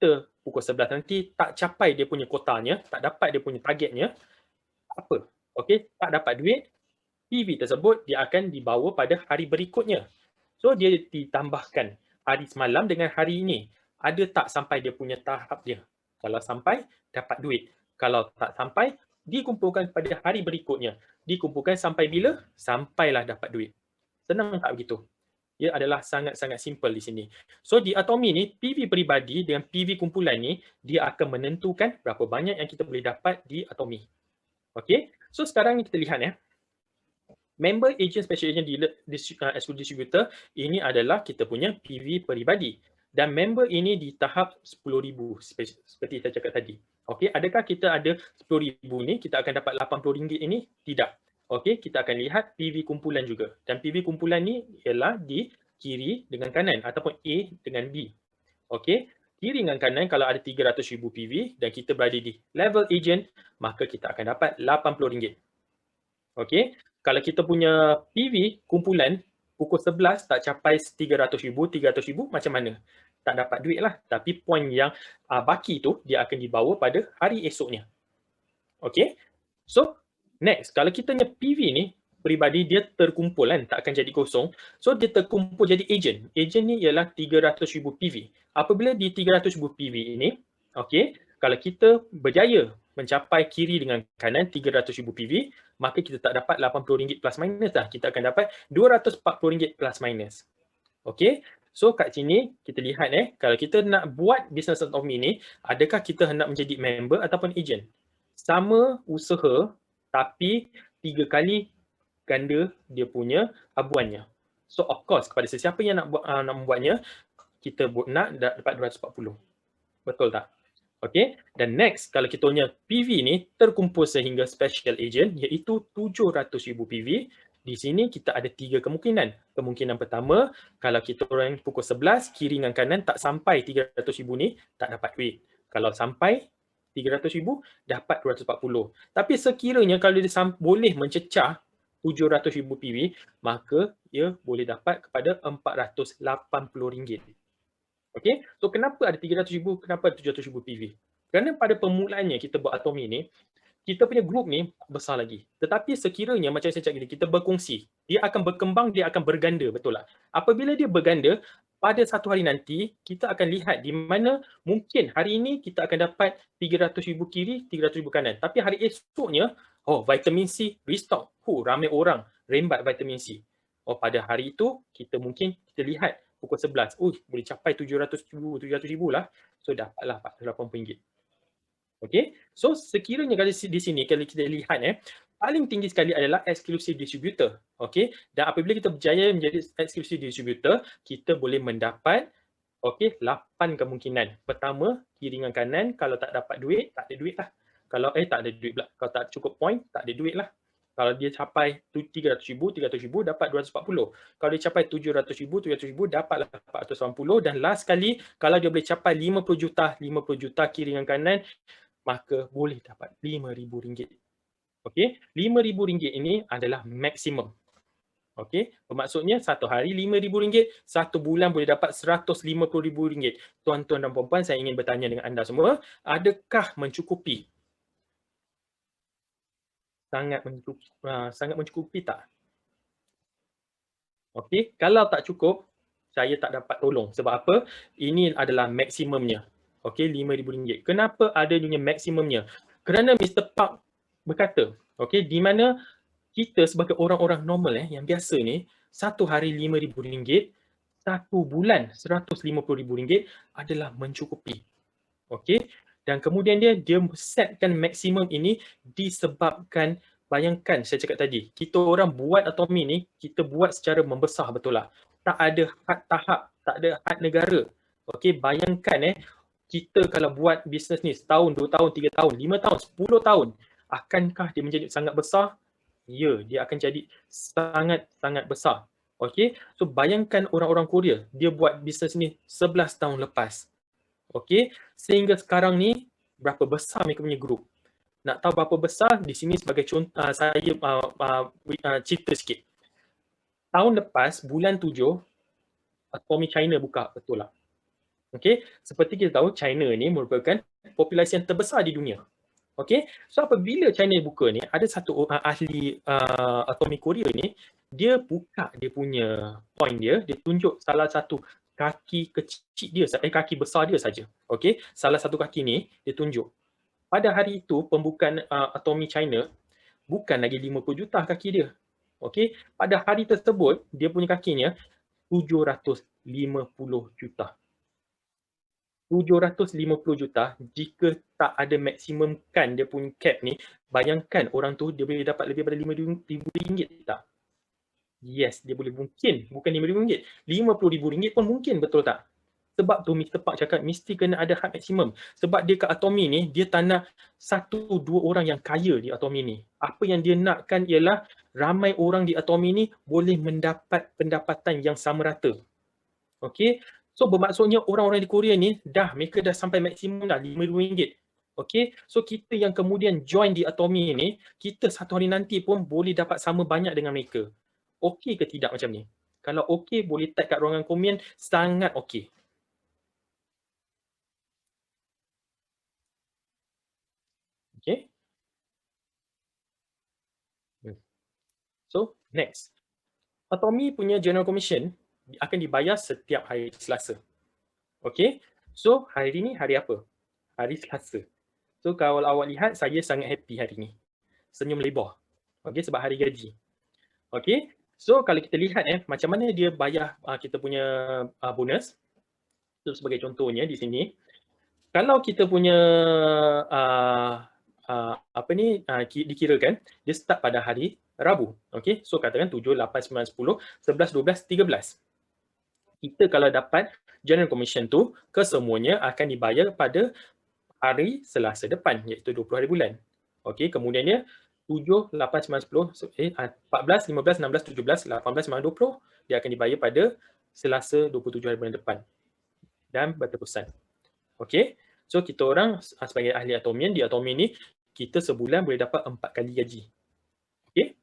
kita pukul 11 nanti tak capai dia punya kotanya, tak dapat dia punya targetnya, apa? Okey, tak dapat duit, PV tersebut dia akan dibawa pada hari berikutnya. So dia ditambahkan hari semalam dengan hari ini. Ada tak sampai dia punya tahap dia? Kalau sampai, dapat duit. Kalau tak sampai, dikumpulkan pada hari berikutnya. Dikumpulkan sampai bila? Sampailah dapat duit. Senang tak begitu? Ia adalah sangat-sangat simple di sini. So di Atomi ni, PV peribadi dengan PV kumpulan ni, dia akan menentukan berapa banyak yang kita boleh dapat di Atomi. Okey, so sekarang kita lihat ya. Member agent special agent dealer exclusive distributor ini adalah kita punya PV peribadi dan member ini di tahap 10,000 seperti saya cakap tadi. Okey, adakah kita ada 10,000 ni kita akan dapat RM80 ini? Tidak. Okey, kita akan lihat PV kumpulan juga. Dan PV kumpulan ni ialah di kiri dengan kanan ataupun A dengan B. Okey, kiri dengan kanan kalau ada 300,000 PV dan kita berada di level agent, maka kita akan dapat RM80. Okey, kalau kita punya PV kumpulan pukul 11 tak capai 300,000 macam mana? Tak dapat duit lah. Tapi poin yang baki tu dia akan dibawa pada hari esoknya. Okey, so next, kalau kita punya PV ni peribadi dia terkumpul kan, tak akan jadi kosong. So dia terkumpul jadi agent. Agent ni ialah 300,000 PV. Apabila di 300,000 PV ini, okey, kalau kita berjaya mencapai kiri dengan kanan 300,000 PV, maka kita tak dapat RM80 plus minus dah. Kita akan dapat RM240 plus minus. Okey, so kat sini kita lihat kalau kita nak buat business Atomi ni, adakah kita hendak menjadi member ataupun agent? Sama usaha tapi 3 kali ganda dia punya habuannya. So of course kepada sesiapa yang nak membuatnya, kita nak dapat 240. Betul tak? Okey, dan next kalau kita punya PV ni terkumpul sehingga special agent iaitu 700,000 PV, di sini kita ada 3 kemungkinan. Kemungkinan pertama, kalau kita orang pukul 11 kiri dengan kanan tak sampai 300,000 ni, tak dapat duit. Kalau sampai 300,000 dapat 240. Tapi sekiranya kalau dia boleh mencecah 700,000 PV, maka ia boleh dapat kepada RM480. Okey, so kenapa ada 300,000, kenapa ada 700,000 PV? Kerana pada permulaannya kita buat Atomi ni, kita punya group ni besar lagi. Tetapi sekiranya macam saya cakap tadi, kita berkongsi, dia akan berkembang, dia akan berganda, betul tak? Apabila dia berganda, pada satu hari nanti, kita akan lihat di mana mungkin hari ini kita akan dapat 300,000 kiri, 300,000 kanan. Tapi hari esoknya, vitamin C restock. Ramai orang rembat vitamin C. Pada hari itu, kita lihat pukul 11, boleh capai 700,000 lah. So dapatlah RM480. Okey, so sekiranya kalau di sini kalau kita lihat paling tinggi sekali adalah exclusive distributor. Okey, dan apabila kita berjaya menjadi exclusive distributor, kita boleh mendapat 8 kemungkinan. Pertama, kiri dengan kanan, kalau tak dapat duit, tak ada duit lah. Kalau tak ada duit pula. Kalau tak cukup point, tak ada duit lah. Kalau dia capai 300,000 dapat 240. Kalau dia capai 700,000 dapatlah 480. Dan last kali, kalau dia boleh capai 50 juta kiri dengan kanan, maka boleh dapat RM5,000. Okey, RM5,000 ini adalah maksimum. Okey, bermaksudnya satu hari RM5,000, satu bulan boleh dapat RM150,000. Tuan-tuan dan puan-puan, saya ingin bertanya dengan anda semua, adakah mencukupi? Sangat mencukupi tak? Okey, kalau tak cukup, saya tak dapat tolong. Sebab apa? Ini adalah maksimumnya. Okey, RM5,000. Kenapa ada dunia maksimumnya? Kerana Mr. Park berkata, okey, di mana kita sebagai orang-orang normal yang biasa ni, satu hari RM5,000, satu bulan RM150,000 adalah mencukupi. Okey, dan kemudian dia setkan maksimum ini disebabkan, bayangkan saya cakap tadi, kita orang buat Atomi ni, kita buat secara membesar, betul tak? Tak ada had tahap, tak ada had negara. Okey, bayangkan kita kalau buat bisnes ni setahun, 2 tahun, 3 tahun, 5 tahun, 10 tahun, akankah dia menjadi sangat besar? Ya, dia akan jadi sangat-sangat besar. Okey, so bayangkan orang-orang Korea, dia buat bisnes ni 11 tahun lepas. Okey, sehingga sekarang ni berapa besar mereka punya grup. Nak tahu berapa besar? Di sini sebagai contoh, saya cerita sikit. Tahun lepas, bulan 7, Atomi China buka, betul tak? Okey, seperti kita tahu China ni merupakan populasi yang terbesar di dunia. Okey, so apabila China buka ni, ada satu ahli atomic Korea ni, dia buka dia punya point dia, dia tunjuk salah satu kaki kecil dia, kaki besar dia saja. Okey, salah satu kaki ni dia tunjuk. Pada hari itu pembukaan atomic China bukan lagi 50 juta kaki dia. Okey, pada hari tersebut dia punya kakinya 750 juta. 750 juta jika tak ada maksimumkan dia punya cap ni, bayangkan orang tu dia boleh dapat lebih daripada RM5,000 tak? Yes, dia boleh mungkin, bukan RM5,000, RM50,000 pun mungkin, betul tak? Sebab tu Mr. Park cakap mesti kena ada had maksimum. Sebab dia kat Atomy ni, dia tak nak 1-2 orang yang kaya di Atomy ni. Apa yang dia nakkan ialah ramai orang di Atomy ni boleh mendapat pendapatan yang sama rata. Okey, so bermaksudnya orang-orang di Korea ni mereka dah sampai maksimum dah RM5,000. Okey, so kita yang kemudian join di Atomy ni, kita satu hari nanti pun boleh dapat sama banyak dengan mereka. Okey ke tidak macam ni? Kalau okey, boleh tag kat ruangan komen, sangat okey. Okey. So, next. Atomy punya General Commission akan dibayar setiap hari Selasa. Okey, so hari ni hari apa? Hari Selasa. So kalau awak lihat, saya sangat happy hari ni. Senyum lebar. Okey, sebab hari gaji. Okey, so kalau kita lihat macam mana dia bayar kita punya bonus. So sebagai contohnya di sini, kalau kita punya dikirakan, dia start pada hari Rabu. Okey, so katakan 7, 8, 9, 10, 11, 12, 13. Kita kalau dapat General Commission tu, kesemuanya akan dibayar pada hari Selasa depan, iaitu 20 hari bulan. Okey, kemudiannya 7, 8, 9, 10, 14, 15, 16, 17, 18, 19, 20, dia akan dibayar pada Selasa 27 hari bulan depan. Dan berterusan. Okey, so kita orang sebagai ahli atomian di Atomy ni, kita sebulan boleh dapat 4 kali gaji. Okey.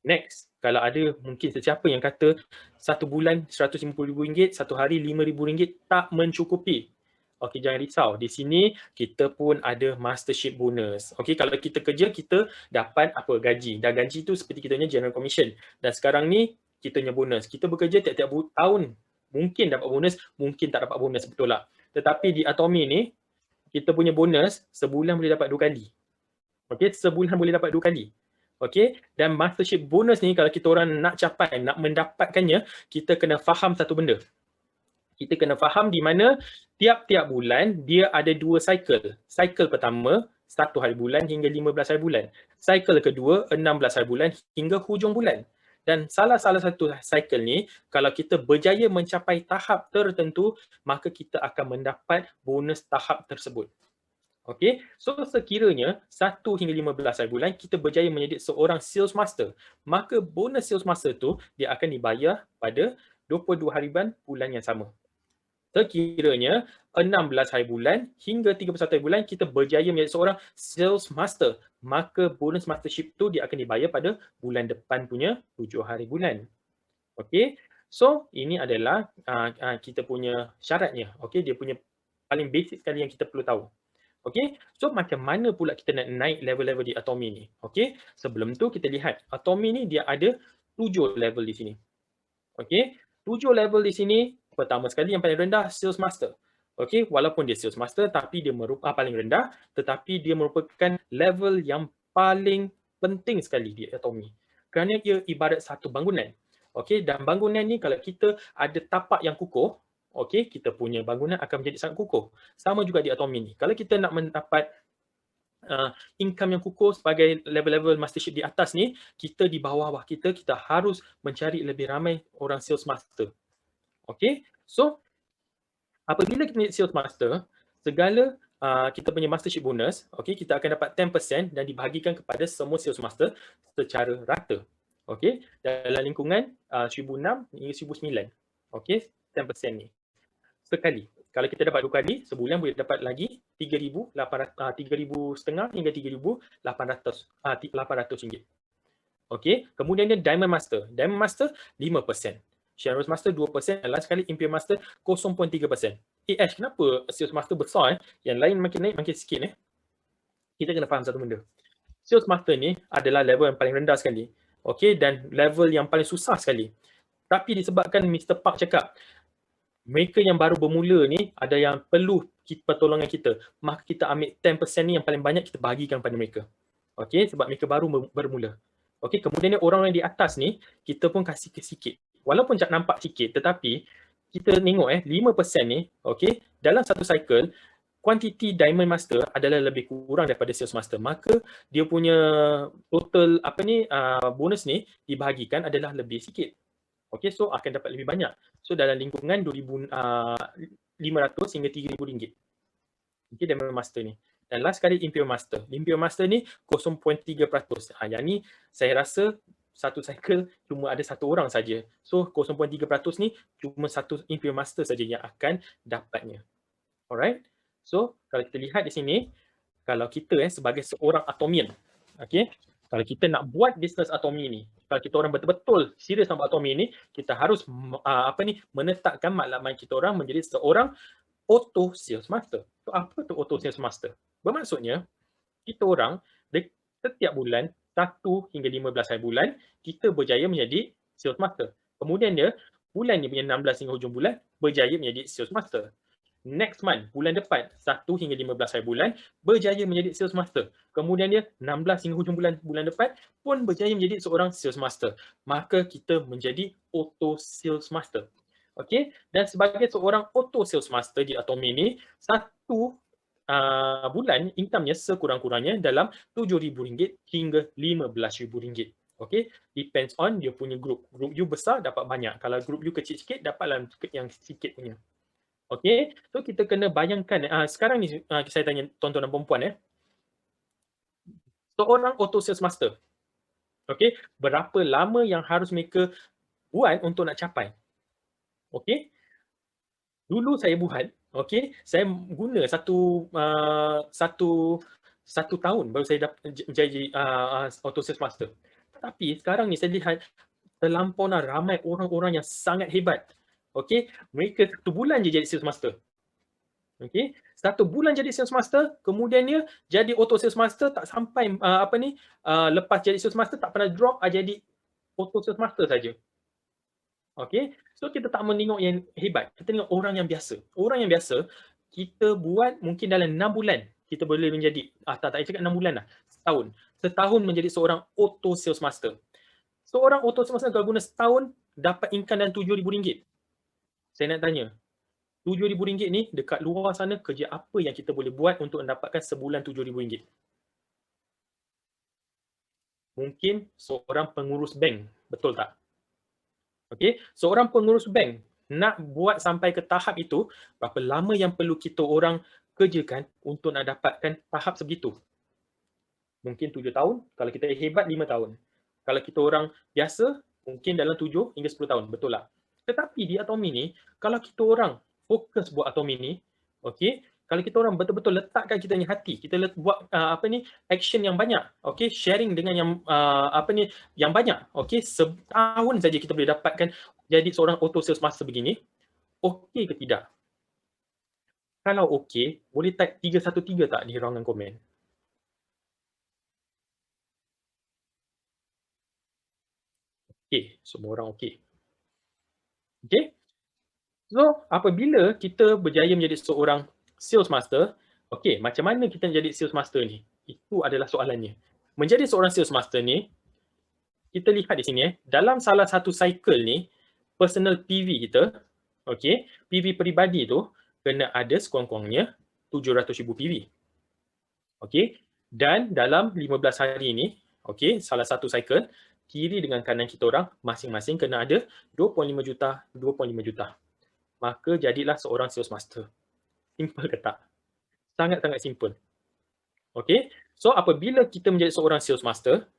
Next, kalau ada mungkin sesiapa yang kata satu bulan RM150,000, satu hari RM5,000 tak mencukupi. Okey, jangan risau. Di sini kita pun ada mastership bonus. Okey, kalau kita kerja, kita dapat apa? Gaji. Dan gaji tu seperti kita punya general commission. Dan sekarang ni kita punya bonus. Kita bekerja tiap-tiap tahun. Mungkin dapat bonus, mungkin tak dapat bonus, betul tak? Tetapi di Atomy ni, kita punya bonus sebulan boleh dapat 2 kali. Okey, sebulan boleh dapat 2 kali. Okey, dan mastership bonus ni kalau kita orang nak capai, nak mendapatkannya, kita kena faham satu benda. Kita kena faham di mana tiap-tiap bulan dia ada 2 cycle. Cycle pertama 1 hari bulan hingga 15 hari bulan. Cycle kedua 16 hari bulan hingga hujung bulan. Dan salah satu cycle ni, kalau kita berjaya mencapai tahap tertentu, maka kita akan mendapat bonus tahap tersebut. Okey, so sekiranya 1 hingga 15 hari bulan kita berjaya menjadi seorang sales master, maka bonus sales master tu dia akan dibayar pada 22 hari bulan yang sama. Sekiranya 16 hari bulan hingga 31 hari bulan kita berjaya menjadi seorang sales master, maka bonus mastership tu dia akan dibayar pada bulan depan punya 7 hari bulan. Okey, so ini adalah kita punya syaratnya. Okey, dia punya paling basic sekali yang kita perlu tahu. Okey, so macam mana pula kita nak naik level-level di Atomy ni? Okey, sebelum tu kita lihat Atomy ni dia ada 7 level di sini. Okey, 7 level di sini. Pertama sekali yang paling rendah Sales Master. Okey, walaupun dia Sales Master tapi dia merupakan paling rendah, tetapi dia merupakan level yang paling penting sekali di Atomy. Kerana ia ibarat satu bangunan. Okey, dan bangunan ni kalau kita ada tapak yang kukuh, okey, kita punya bangunan akan menjadi sangat kukuh. Sama juga di Atomy ni. Kalau kita nak mendapat income yang kukuh sebagai level-level mastership di atas ni, kita di bawah kita harus mencari lebih ramai orang sales master. Okey, so apabila kita menjadi sales master, segala kita punya mastership bonus, okey, kita akan dapat 10% dan dibahagikan kepada semua sales master secara rata. Okey, dalam lingkungan 1006 hingga 1009. Okey, 10% ni sekali. Kalau kita dapat 2 kali, sebulan boleh dapat lagi 3,500 hingga 3,800 ringgit. Okey, kemudian dia Diamond Master. Diamond Master 5%. Shadow Master 2%, dan last sekali Imperial Master 0.3%. Ash, kenapa sales master besar yang lain makin naik makin sikit Kita kena faham satu benda. Sales master ni adalah level yang paling rendah sekali. Okey, dan level yang paling susah sekali. Tapi disebabkan Mr. Park cakap, mereka yang baru bermula ni ada yang perlu pertolongan kita, maka kita ambil 10% ni yang paling banyak kita bahagikan pada mereka. Okey, sebab mereka baru bermula. Okey, kemudian ni orang yang di atas ni kita pun kasih sikit. Walaupun nampak sikit tetapi kita tengok 5% ni, okey, dalam satu cycle kuantiti Diamond Master adalah lebih kurang daripada Sales Master. Maka dia punya total bonus ni dibahagikan adalah lebih sikit. Okey, so akan dapat lebih banyak. So dalam lingkungan 2,500 hingga RM3,000. Okey, Diamond Master ni. Dan last sekali Imperial Master. Imperial Master ni 0.3%. Yang ni saya rasa satu cycle cuma ada satu orang saja. So 0.3% ni cuma satu Imperial Master saja yang akan dapatnya. Alright. So kalau kita lihat di sini, kalau kita sebagai seorang Atomian, okey, kalau kita nak buat bisnes Atomi ni, kalau kita orang betul-betul serius nak buat Atomi ni, kita harus menetapkan maklumat kita orang menjadi seorang auto sales master. So apa tu auto sales master? Bermaksudnya kita orang setiap bulan 1 hingga 15 hari bulan kita berjaya menjadi sales master. Kemudian dia bulan ni punya 16 hingga hujung bulan berjaya menjadi sales master. Next month, bulan depan, 1 hingga 15 hari bulan, berjaya menjadi sales master. Kemudian dia 16 hingga hujung bulan depan pun berjaya menjadi seorang sales master. Maka kita menjadi auto sales master. Okey, dan sebagai seorang auto sales master di Atomi ni, satu bulan income-nya sekurang-kurangnya dalam RM7,000 hingga RM15,000. Okey, depends on dia punya group. Group you besar dapat banyak. Kalau group you kecil sikit dapatlah yang sikit punya. Okey, so kita kena bayangkan sekarang ni saya tanya tuan-tuan dan puan-puan seorang auto sales master. Okey, berapa lama yang harus mereka buat untuk nak capai? Okey. Dulu saya buat, okey, saya guna satu tahun baru saya jadi auto sales master. Tapi sekarang ni saya lihat terlampaulah ramai orang-orang yang sangat hebat. Okey, mereka 1 bulan je jadi sales master. Okey, 1 bulan jadi sales master, kemudiannya jadi auto sales master tak sampai lepas jadi sales master tak pernah drop jadi auto sales master saja. Okey, so kita tak menengok yang hebat, kita tengok orang yang biasa. Orang yang biasa kita buat mungkin dalam 6 bulan kita boleh menjadi tak cakap 6 bulan lah, setahun. Setahun menjadi seorang auto sales master. Seorang auto sales master kalau guna setahun dapat income dalam RM7,000. Saya nak tanya, RM7,000 ni dekat luar sana kerja apa yang kita boleh buat untuk mendapatkan sebulan RM7,000? Mungkin seorang pengurus bank, betul tak? Okey, seorang pengurus bank nak buat sampai ke tahap itu, berapa lama yang perlu kita orang kerjakan untuk nak dapatkan tahap sebegitu? Mungkin 7 tahun, kalau kita hebat 5 tahun. Kalau kita orang biasa, mungkin dalam 7 hingga 10 tahun, betul tak? Tetapi di Atomi ni, kalau kita orang fokus buat Atomi ni, okey, kalau kita orang betul-betul letakkan kita punya hati, kita buat action yang banyak, okey, sharing dengan yang banyak, okey, setahun saja kita boleh dapatkan jadi seorang auto sales master begini, okey ke tidak? Kalau okey, boleh type 313 tak di ruangan komen? Okey, semua orang okey. Okey. So, apabila kita berjaya menjadi seorang sales master, okey, macam mana kita menjadi sales master ni? Itu adalah soalannya. Menjadi seorang sales master ni, kita lihat di sini dalam salah satu cycle ni, personal PV kita, okey, PV peribadi tu kena ada sekurang-kurangnya 700,000 PV. Okey, dan dalam 15 hari ni, okey, salah satu cycle, kiri dengan kanan kita orang masing-masing kena ada 2.5 juta, 2.5 juta. Maka jadilah seorang sales master. Simple ke tak? Sangat-sangat simple. Okey, so apabila kita menjadi seorang sales master,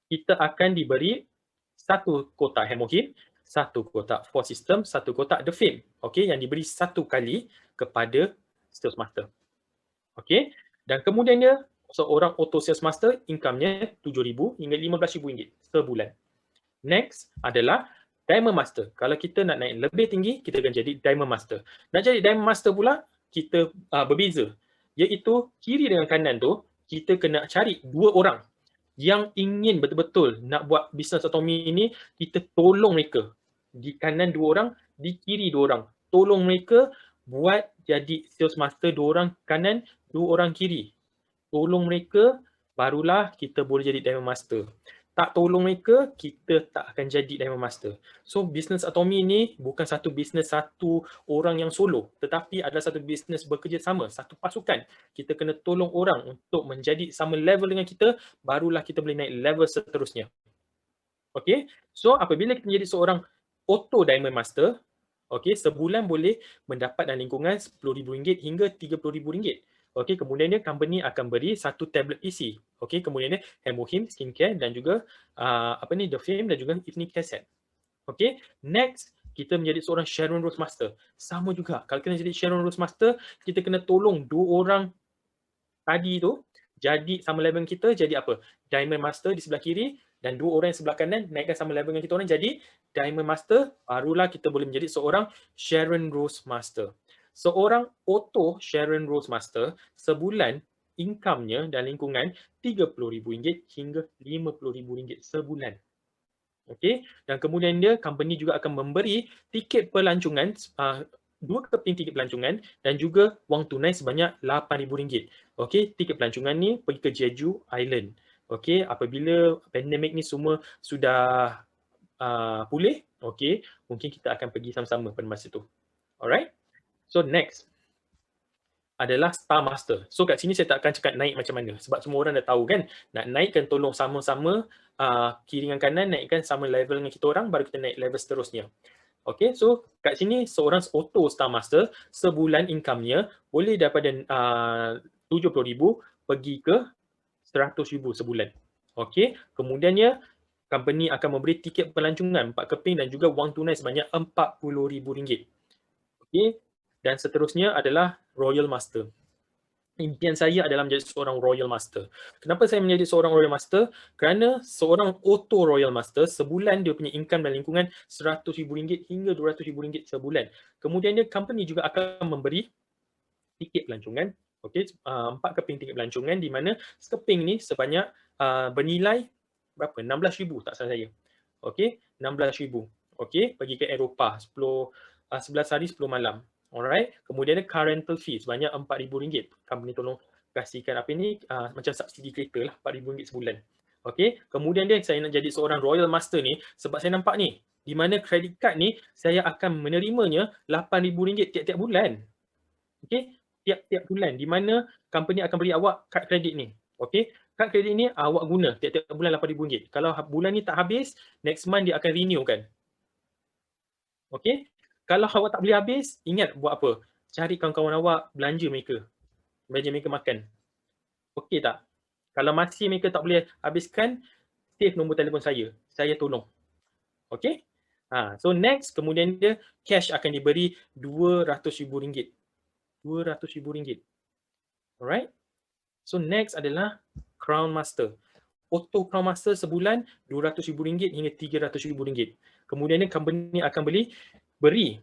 kita akan diberi satu kotak Hemohim, satu kotak Force System, satu kotak The Fame. Okey, yang diberi satu kali kepada sales master. Okey, dan kemudiannya seorang auto sales master income-nya RM7,000 hingga RM15,000 sebulan. Next adalah Diamond Master. Kalau kita nak naik lebih tinggi, kita akan jadi Diamond Master. Nak jadi Diamond Master pula, kita berbeza. Iaitu kiri dengan kanan tu, kita kena cari 2 orang yang ingin betul-betul nak buat bisnes Atomy ini, kita tolong mereka. Di kanan 2 orang, di kiri 2 orang. Tolong mereka buat jadi sales master 2 orang kanan, 2 orang kiri. Tolong mereka, barulah kita boleh jadi Diamond Master. Tak tolong mereka, kita tak akan jadi Diamond Master. So, bisnes Atomy ni bukan satu bisnes satu orang yang solo, tetapi adalah satu bisnes bekerjasama, satu pasukan. Kita kena tolong orang untuk menjadi sama level dengan kita, barulah kita boleh naik level seterusnya. Okay, so apabila kita menjadi seorang Auto Diamond Master, okay, sebulan boleh mendapat dalam lingkungan RM10,000 hingga RM30,000. Okey, kemudiannya company akan beri satu tablet PC. Okey, kemudiannya Hemohim Skincare dan juga The Fame dan juga Evening Care Set. Okey, next kita menjadi seorang Sharon Rose Master. Sama juga, kalau kita jadi Sharon Rose Master, kita kena tolong 2 orang tadi tu jadi sama level kita, jadi apa? Diamond Master di sebelah kiri dan 2 orang yang sebelah kanan naikkan sama level dengan kita orang jadi Diamond Master, barulah kita boleh menjadi seorang Sharon Rose Master. Seorang Auto Sharon Rose Master sebulan income-nya dan lingkungan RM30,000 hingga RM50,000 sebulan. Okey, dan kemudian dia company juga akan memberi tiket pelancongan 2 keping tiket pelancongan dan juga wang tunai sebanyak RM8,000. Okey, tiket pelancongan ni pergi ke Jeju Island. Okey, apabila pandemik ni semua sudah pulih, okey, mungkin kita akan pergi sama-sama pada masa tu. Alright? So next adalah Star Master. So kat sini saya tak akan cakap naik macam mana sebab semua orang dah tahu kan. Nak naikkan tolong sama-sama kiri dengan kanan naikkan sama level dengan kita orang baru kita naik level seterusnya. Okay, so kat sini seorang Auto Star Master sebulan income-nya boleh daripada RM70,000 pergi ke RM100,000 sebulan. Okay, kemudiannya company akan memberi tiket pelancongan 4 keping dan juga wang tunai sebanyak RM40,000. Okay, dan seterusnya adalah Royal Master. Impian saya adalah menjadi seorang Royal Master. Kenapa saya menjadi seorang Royal Master? Kerana seorang Auto Royal Master sebulan dia punya income dan lingkungan RM100,000 hingga RM200,000 sebulan. Kemudian dia company juga akan memberi tiket pelancongan, okey, 4 keping tiket pelancongan di mana sekeping ni sebanyak bernilai berapa? RM16,000 tak salah saya. Okey, RM16,000. Okey, pergi ke Eropah 11 hari 10 malam. Alright. Kemudian car rental fee sebanyak RM4,000. Company tolong kasihkan apa ni macam subsidi kereta lah, RM4,000 sebulan. Okey, kemudian dia saya nak jadi seorang Royal Master ni sebab saya nampak ni di mana credit card ni saya akan menerimanya RM8,000 tiap-tiap bulan. Okey, tiap-tiap bulan di mana company akan beri awak kad kredit ni. Okey, kad kredit ni awak guna tiap-tiap bulan RM8,000. Kalau bulan ni tak habis, next month dia akan renew kan. Okey, kalau awak tak boleh habis, ingat buat apa? Cari kawan-kawan awak, belanja mereka. Belanja mereka makan. Okey tak? Kalau masih mereka tak boleh habiskan, save nombor telefon saya. Saya tolong. Okey? So next, kemudian dia cash akan diberi RM200,000. RM200,000. Alright? So next adalah Crown Master. Auto Crown Master sebulan RM200,000 hingga RM300,000. Kemudian company akan beri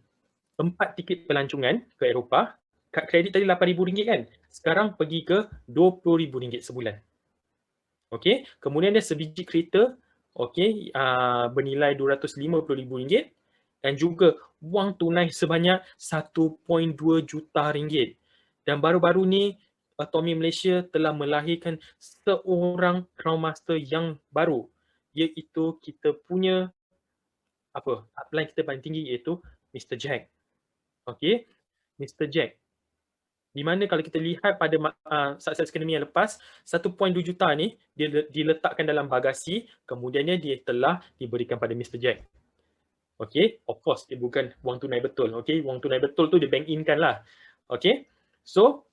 4 tiket pelancongan ke Eropah. Kad kredit tadi RM8,000 kan? Sekarang pergi ke RM20,000 sebulan. Okey, kemudian dia sebiji kereta, okey, bernilai RM250,000 dan juga wang tunai sebanyak RM1.2 juta. Dan baru-baru ni Atomy Malaysia telah melahirkan seorang Crown Master yang baru, iaitu kita punya upline kita paling tinggi iaitu Mr. Jack. Okey, Mr. Jack. Di mana kalau kita lihat pada Success Academy yang lepas, 1.2 juta ni dia diletakkan dalam bagasi, kemudiannya dia telah diberikan pada Mr. Jack. Okey, of course dia bukan wang tunai betul. Okey, wang tunai betul tu dia bank in kan lah. Okey, so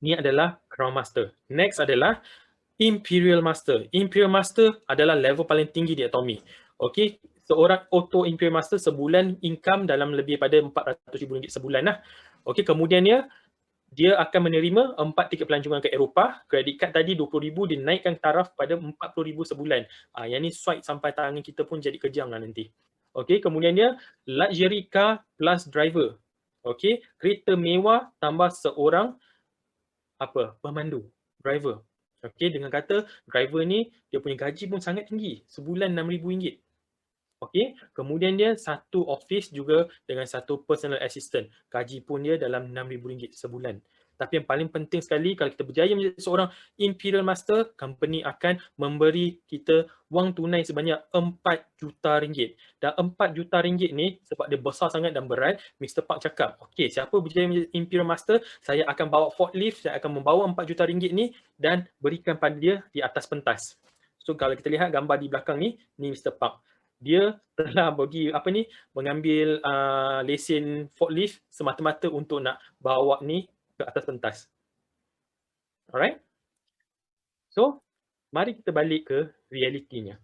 ni adalah Crown Master. Next adalah Imperial Master. Imperial Master adalah level paling tinggi di Atomy. Okey, seorang Auto Imperial Master sebulan income dalam lebih pada RM400,000 sebulan lah. Okey, kemudiannya dia akan menerima 4 tiket pelancongan ke Eropah. Kredit kad tadi RM20,000 dinaikkan taraf pada RM40,000 sebulan. Yang ni swipe sampai tangan kita pun jadi kejang lah nanti. Okey, kemudian dia luxury car plus driver. Okey, kereta mewah tambah seorang pemandu, driver. Okey, dengan kata driver ni dia punya gaji pun sangat tinggi, sebulan RM6,000. Okey, kemudian dia satu office juga dengan satu personal assistant. Gaji pun dia dalam RM6,000 sebulan. Tapi yang paling penting sekali, kalau kita berjaya menjadi seorang Imperial Master, company akan memberi kita wang tunai sebanyak RM4 juta. Dan RM4 juta ni, sebab dia besar sangat dan berat, Mr. Park cakap, okey, siapa berjaya menjadi Imperial Master, saya akan bawa forklift, saya akan membawa RM4 juta ni dan berikan pada dia di atas pentas. So kalau kita lihat gambar di belakang ni Mr. Park. Dia telah mengambil lesen forklift semata-mata untuk nak bawa ni ke atas pentas. Alright? So, mari kita balik ke realitinya.